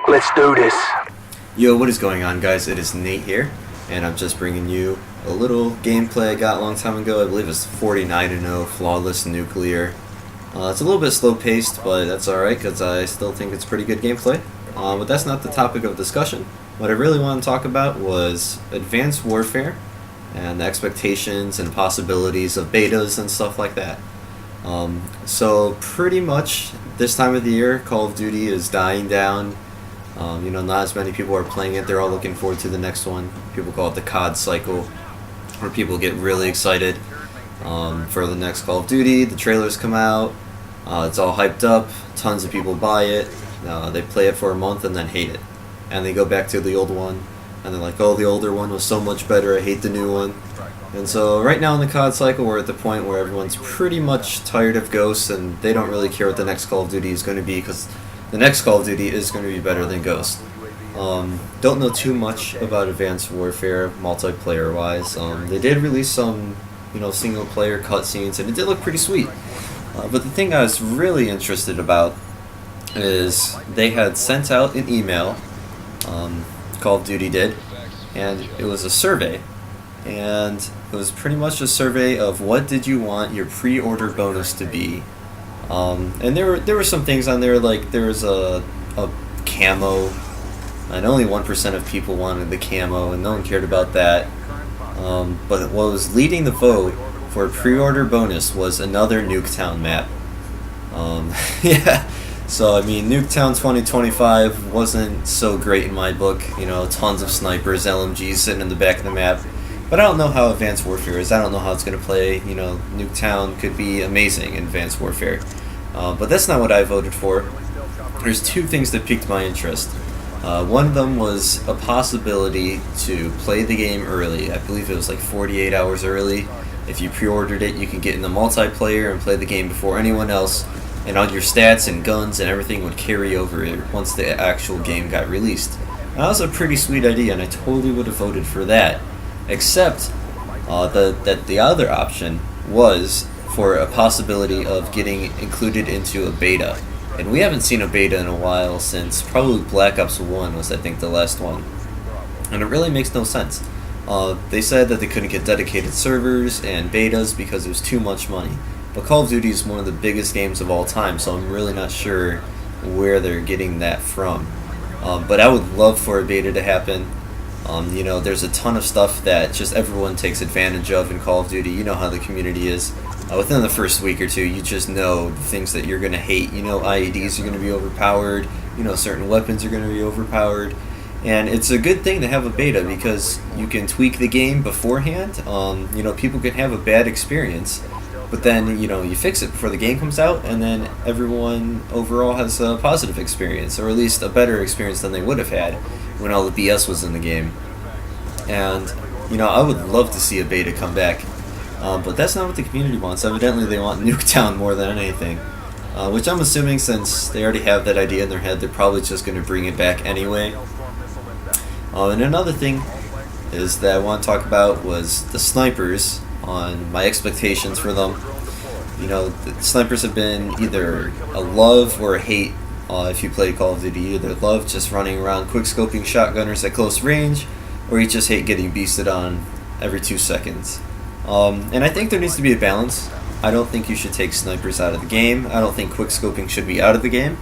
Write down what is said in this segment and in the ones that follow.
Let's do this. Yo, what is going on, guys? It is Nate here, and I'm just bringing you a little gameplay I got a long time ago. I believe it's 49-0 Flawless Nuclear. It's a little bit slow-paced, but that's alright, because I still think it's pretty good gameplay. But that's not the topic of discussion. What I really want to talk about was Advanced Warfare, and the expectations and possibilities of betas and stuff like that. So pretty much this time of the year, Call of Duty is dying down. Not as many people are playing it. They're all looking forward to the next one. People call it the COD cycle, where people get really excited for the next Call of Duty. The trailers come out. It's all hyped up. Tons of people buy it. They play it for a month and then hate it. And they go back to the old one. And they're like, oh, the older one was so much better. I hate the new one. And so right now in the COD cycle, we're at the point where everyone's pretty much tired of Ghosts, and they don't really care what the next Call of Duty is going to be, because the next Call of Duty is going to be better than Ghost. Don't know too much about Advanced Warfare multiplayer-wise. They did release some, single-player cutscenes, and it did look pretty sweet. But the thing I was really interested about is they had sent out an email, Call of Duty did, and it was a survey. And it was pretty much a survey of what did you want your pre-order bonus to be. And there were some things on there, like there was a camo, and only 1% of people wanted the camo, and no one cared about that. But what was leading the vote for pre-order bonus was another Nuketown map. Yeah, so I mean, Nuketown 2025 wasn't so great in my book. Tons of snipers, LMGs sitting in the back of the map. But I don't know how Advanced Warfare is. I don't know how it's going to play. Nuketown could be amazing in Advanced Warfare. But that's not what I voted for. There's two things that piqued my interest. One of them was a possibility to play the game early. I believe it was like 48 hours early. If you pre-ordered it, you can get in the multiplayer and play the game before anyone else. And all your stats and guns and everything would carry over once the actual game got released. And that was a pretty sweet idea, and I totally would have voted for that. Except that the other option was for a possibility of getting included into a beta. And we haven't seen a beta in a while, since probably Black Ops 1 was, I think, the last one. And it really makes no sense. They said that they couldn't get dedicated servers and betas because it was too much money. But Call of Duty is one of the biggest games of all time, so I'm really not sure where they're getting that from. But I would love for a beta to happen. There's a ton of stuff that just everyone takes advantage of in Call of Duty. You know how the community is. Within the first week or two, you just know the things that you're going to hate. IEDs are going to be overpowered. Certain weapons are going to be overpowered. And it's a good thing to have a beta, because you can tweak the game beforehand. People can have a bad experience, but then, you fix it before the game comes out, and then everyone overall has a positive experience, or at least a better experience than they would have had when all the BS was in the game. And, I would love to see a beta come back, but that's not what the community wants. Evidently they want Nuketown more than anything, which I'm assuming, since they already have that idea in their head, they're probably just going to bring it back anyway. And another thing is that I want to talk about was the snipers, on my expectations for them. The snipers have been either a love or a hate. If you play Call of Duty, you either love just running around quick-scoping shotgunners at close range, or you just hate getting beasted on every 2 seconds. And I think there needs to be a balance. I don't think you should take snipers out of the game. I don't think quick-scoping should be out of the game.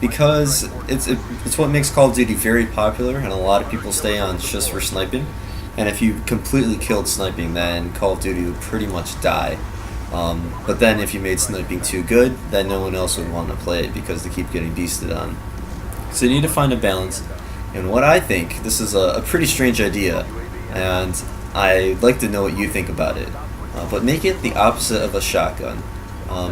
Because it's what makes Call of Duty very popular, and a lot of people stay on just for sniping. And if you completely killed sniping, then Call of Duty would pretty much die. But then if you made sniping too good, then no one else would want to play it because they keep getting beasted on. So you need to find a balance. And what I think, this is a pretty strange idea, and I'd like to know what you think about it. But make it the opposite of a shotgun.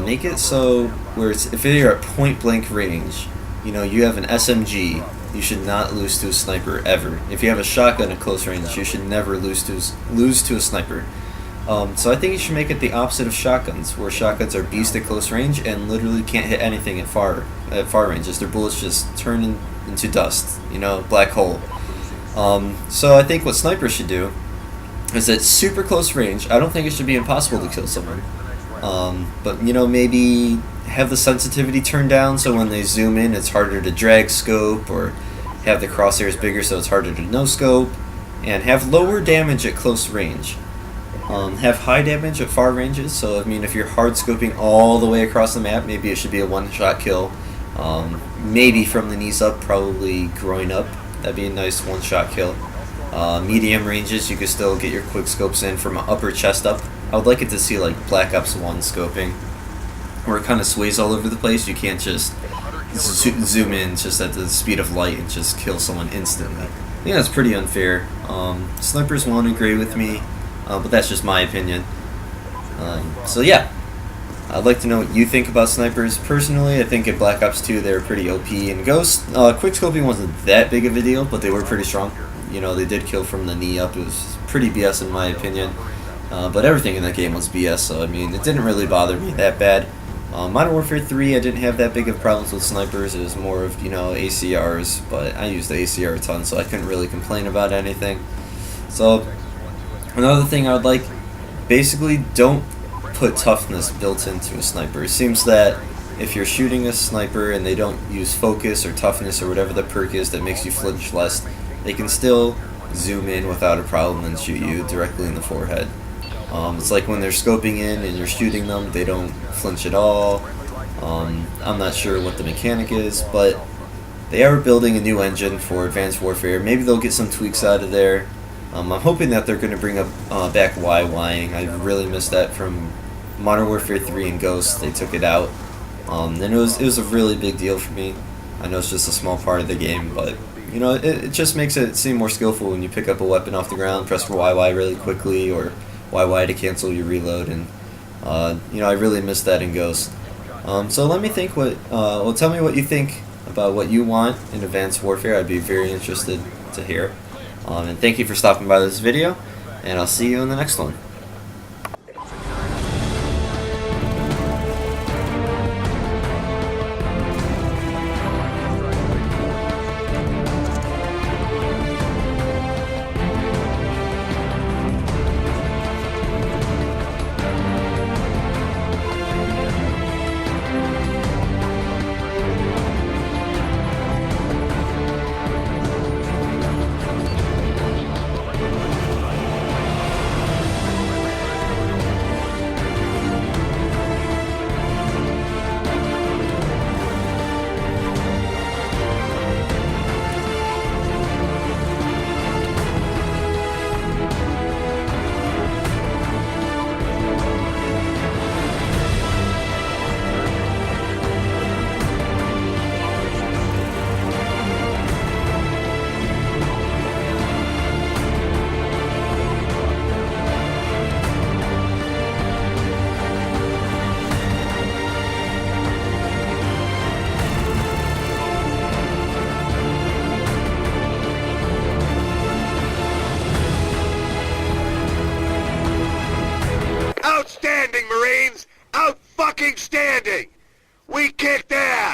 Make it so where if you're at point blank range, you have an SMG, you should not lose to a sniper ever. If you have a shotgun at close range, you should never lose to a sniper. So I think you should make it the opposite of shotguns, where shotguns are beast at close range and literally can't hit anything at far ranges. Their bullets just turn into dust, black hole. So I think what snipers should do is at super close range. I don't think it should be impossible to kill someone, but maybe have the sensitivity turned down so when they zoom in it's harder to drag scope, or have the crosshairs bigger so it's harder to no scope, and have lower damage at close range. Have high damage at far ranges, so I mean if you're hard scoping all the way across the map, maybe it should be a one-shot kill. Maybe from the knees up, probably groin up, that'd be a nice one-shot kill. Medium ranges, you could still get your quick scopes in from upper chest up. I would like it to see like Black Ops 1 scoping, where it kind of sways all over the place. You can't just zoom in just at the speed of light and just kill someone instantly. I think that's pretty unfair. Snipers won't agree with me, but that's just my opinion. So yeah, I'd like to know what you think about snipers. Personally, I think in Black Ops 2 they were pretty OP. In Ghost, quick scoping wasn't that big of a deal, but they were pretty strong. You know, they did kill from the knee up. It was pretty BS in my opinion. But everything in that game was BS, so I mean, it didn't really bother me that bad. Modern Warfare 3, I didn't have that big of problems with snipers. It was more of, you know, ACRs, but I used the ACR a ton, so I couldn't really complain about anything. So, another thing I would like, basically don't put toughness built into a sniper. It seems that if you're shooting a sniper and they don't use focus or toughness or whatever the perk is that makes you flinch less, they can still zoom in without a problem and shoot you directly in the forehead. It's like when they're scoping in and you're shooting them, they don't flinch at all. I'm not sure what the mechanic is, but they are building a new engine for Advanced Warfare. Maybe they'll get some tweaks out of there. I'm hoping that they're going to bring up back YYing. I really missed that from Modern Warfare 3 and Ghost. They took it out, and it was a really big deal for me. I know it's just a small part of the game, but you know, it just makes it seem more skillful when you pick up a weapon off the ground, press for YY really quickly, or YY to cancel your reload, and you know, I really missed that in Ghost. So let me think well, tell me what you think about what you want in Advanced Warfare. I'd be very interested to hear. And thank you for stopping by this video, and I'll see you in the next one. Outstanding, Marines! Out-fucking-standing! We kicked ass!